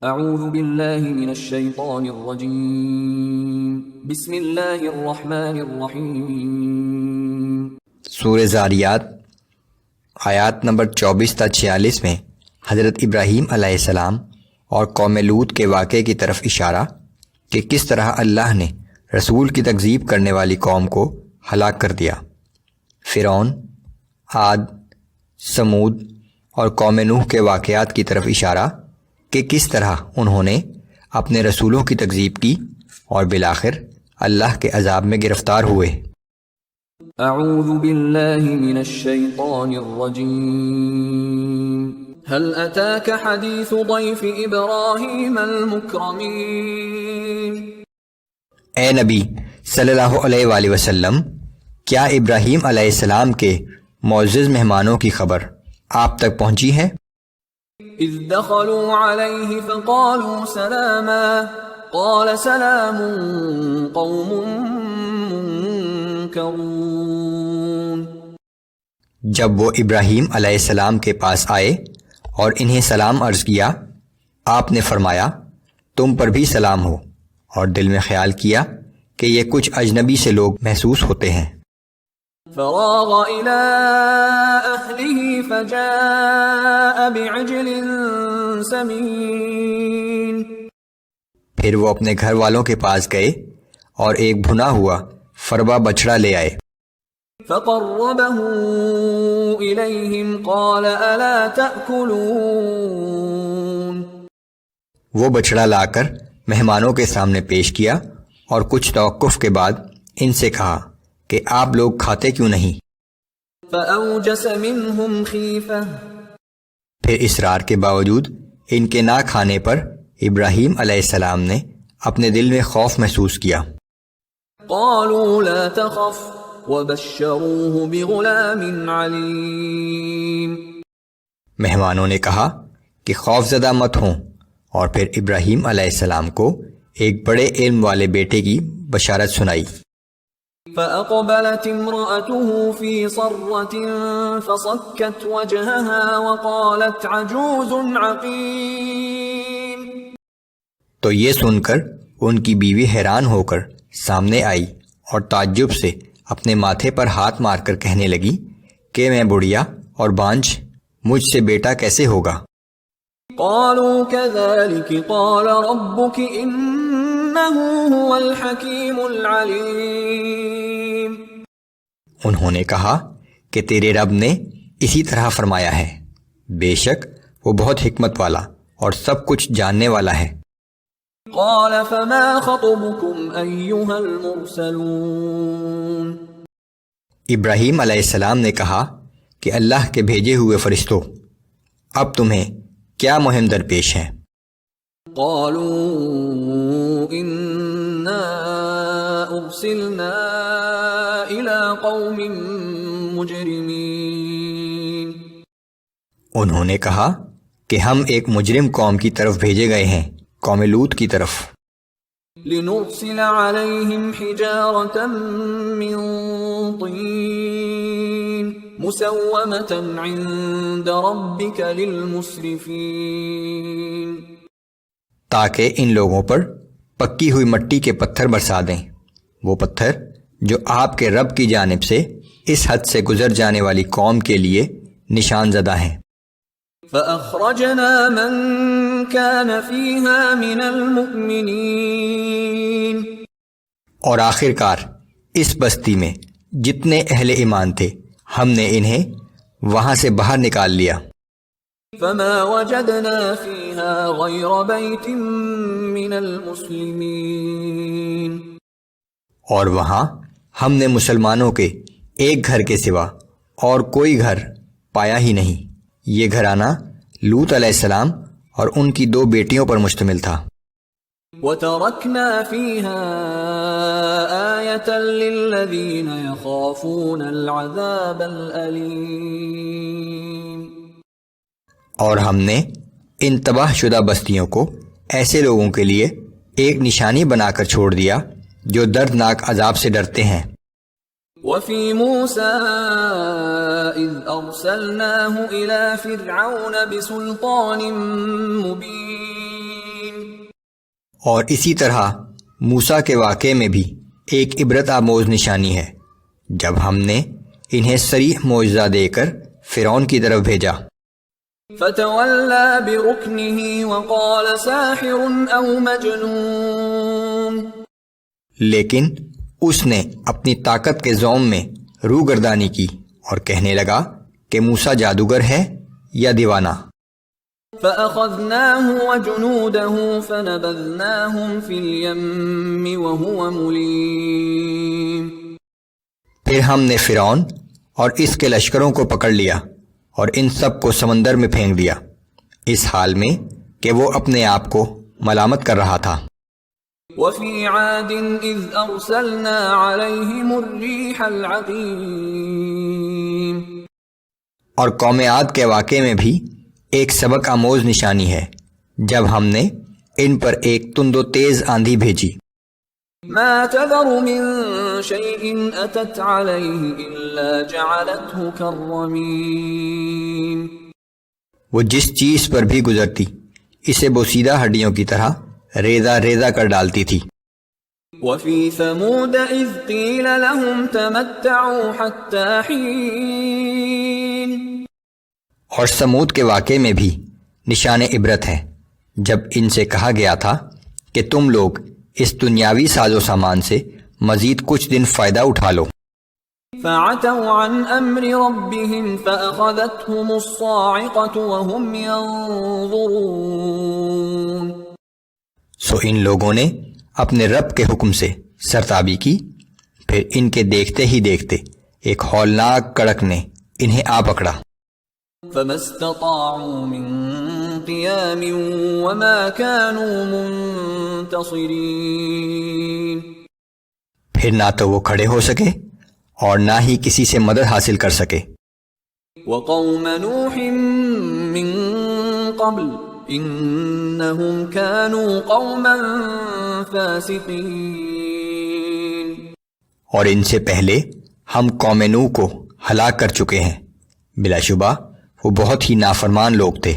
اعوذ باللہ من الشیطان الرجیم بسم اللہ الرحمن الرحیم۔ سورہ زاریات آیات نمبر 24 تا 46 میں حضرت ابراہیم علیہ السلام اور قوم لوط کے واقعے کی طرف اشارہ کہ کس طرح اللہ نے رسول کی تکذیب کرنے والی قوم کو ہلاک کر دیا۔ فرعون، عاد، سمود اور قوم نوح کے واقعات کی طرف اشارہ کہ کس طرح انہوں نے اپنے رسولوں کی تکذیب کی اور بالآخر اللہ کے عذاب میں گرفتار ہوئے۔ اعوذ باللہ من الشیطان الرجیم۔ هل اتاک حدیث ضیف ابراہیم المکرمین۔ اے نبی صلی اللہ علیہ وآلہ وسلم، کیا ابراہیم علیہ السلام کے معزز مہمانوں کی خبر آپ تک پہنچی ہے؟ اذ دخلوا علیہ فقالوا سلاما قال سلام قوم منکرون۔ جب وہ ابراہیم علیہ السلام کے پاس آئے اور انہیں سلام عرض کیا، آپ نے فرمایا تم پر بھی سلام ہو، اور دل میں خیال کیا کہ یہ کچھ اجنبی سے لوگ محسوس ہوتے ہیں۔ فراغ إلى أهله فجاء بعجل سمين۔ پھر وہ اپنے گھر والوں کے پاس گئے اور ایک بھنا ہوا فربا بچڑا لے آئے۔ فقربه إليهم قال ألا تأكلون۔ وہ بچڑا لا کر مہمانوں کے سامنے پیش کیا اور کچھ توقف کے بعد ان سے کہا کہ آپ لوگ کھاتے کیوں نہیں؟ فأوجس منهم خیفة۔ پھر اصرار کے باوجود ان کے نہ کھانے پر ابراہیم علیہ السلام نے اپنے دل میں خوف محسوس کیا۔ قالوا لا تخف وبشروه بغلام علیم۔ مہمانوں نے کہا کہ خوف زدہ مت ہوں، اور پھر ابراہیم علیہ السلام کو ایک بڑے علم والے بیٹے کی بشارت سنائی۔ فأقبلت امرأته في صرة فصكت وجهها وقالت عجوز عقيم۔ تو یہ سن کر ان کی بیوی حیران ہو کر سامنے آئی اور تعجب سے اپنے ماتھے پر ہاتھ مار کر کہنے لگی کہ میں بڑھیا اور بانجھ، مجھ سے بیٹا کیسے ہوگا؟ قالوا كذلك قال ربك إنه هو الحكيم العليم۔ انہوں نے کہا کہ تیرے رب نے اسی طرح فرمایا ہے، بے شک وہ بہت حکمت والا اور سب کچھ جاننے والا ہے۔ قال فما خطبكم أيها المرسلون۔ ابراہیم علیہ السلام نے کہا کہ اللہ کے بھیجے ہوئے فرشتوں، اب تمہیں کیا مہم درپیش ہے؟ قالوا إنا أرسلنا إلى قوم مجرمين۔ انہوں نے کہا کہ ہم ایک مجرم قوم کی طرف بھیجے گئے ہیں، قوم لوط کی طرف۔ لنرسل عليهم حجارة من طين مسومة عند ربك للمسرفين۔ تاکہ ان لوگوں پر پکی ہوئی مٹی کے پتھر برسا دیں، وہ پتھر جو آپ کے رب کی جانب سے اس حد سے گزر جانے والی قوم کے لیے نشان زدہ ہیں۔ فأخرجنا من كان فيها من المؤمنين۔ اور آخر کار اس بستی میں جتنے اہل ایمان تھے ہم نے انہیں وہاں سے باہر نکال لیا۔ فما وجدنا فيها غير بيت من المسلمين۔ اور وہاں ہم نے مسلمانوں کے ایک گھر کے سوا اور کوئی گھر پایا ہی نہیں۔ یہ گھرانہ لوط علیہ السلام اور ان کی 2 بیٹیوں پر مشتمل تھا۔ وَتَرَكْنَا فِيهَا آيَةً لِّلَّذِينَ يَخَافُونَ الْعَذَابَ الْأَلِيمَ۔ اور ہم نے ان تباہ شدہ بستیوں کو ایسے لوگوں کے لیے ایک نشانی بنا کر چھوڑ دیا جو دردناک عذاب سے ڈرتے ہیں۔ وفي موسى إذ أرسلناه إلى فرعون بسلطان مبين۔ اور اسی طرح موسیٰ کے واقعے میں بھی ایک عبرت آموز نشانی ہے جب ہم نے انہیں صریح معجزہ دے کر فرعون کی طرف بھیجا۔ فتولى بركنه وقال ساحر أو مجنون، لیکن اس نے اپنی طاقت کے زوم میں روگردانی کی اور کہنے لگا کہ موسیٰ جادوگر ہے یا دیوانہ۔ فأخذناه وجنوده فنبذناهم في اليم وهو مليم، پھر ہم نے فرعون اور اس کے لشکروں کو پکڑ لیا اور ان سب کو سمندر میں پھینک دیا، اس حال میں کہ وہ اپنے آپ کو ملامت کر رہا تھا۔ وفي عاد إذ أرسلنا عليهم الريح العقيم، اور قوم عاد کے واقعے میں بھی ایک سبق آموز نشانی ہے جب ہم نے ان پر ایک تند و تیز آندھی بھیجی۔ ما تذر من شيء أتت عليه إلا جعلته كالرميم، وہ جس چیز پر بھی گزرتی اسے بوسیدہ ہڈیوں کی طرح ریزہ ریزہ کر ڈالتی تھی۔ وفي ثمود إذ قيل لهم تمتعوا حتى حين، اور سمود کے واقعے میں بھی نشان عبرت ہے جب ان سے کہا گیا تھا کہ تم لوگ اس دنیاوی ساز و سامان سے مزید کچھ دن فائدہ اٹھا لو۔ فعتوا عن امر ربهم فاخذتهم الصاعقة وهم ينظرون، سو ان لوگوں نے اپنے رب کے حکم سے سرتابی کی، پھر ان کے دیکھتے ہی دیکھتے ایک ہولناک کڑک نے انہیں آ پکڑا۔ فما استطاعوا من قيام وما كانوا منتصرين، پھر نہ تو وہ کھڑے ہو سکے اور نہ ہی کسی سے مدد حاصل کر سکے۔ وقوم نوح من قبل انہم كانوا قوما فاسقین، اور ان سے پہلے ہم قوم نوح کو ہلاک کر چکے ہیں، بلا شبہ وہ بہت ہی نافرمان لوگ تھے۔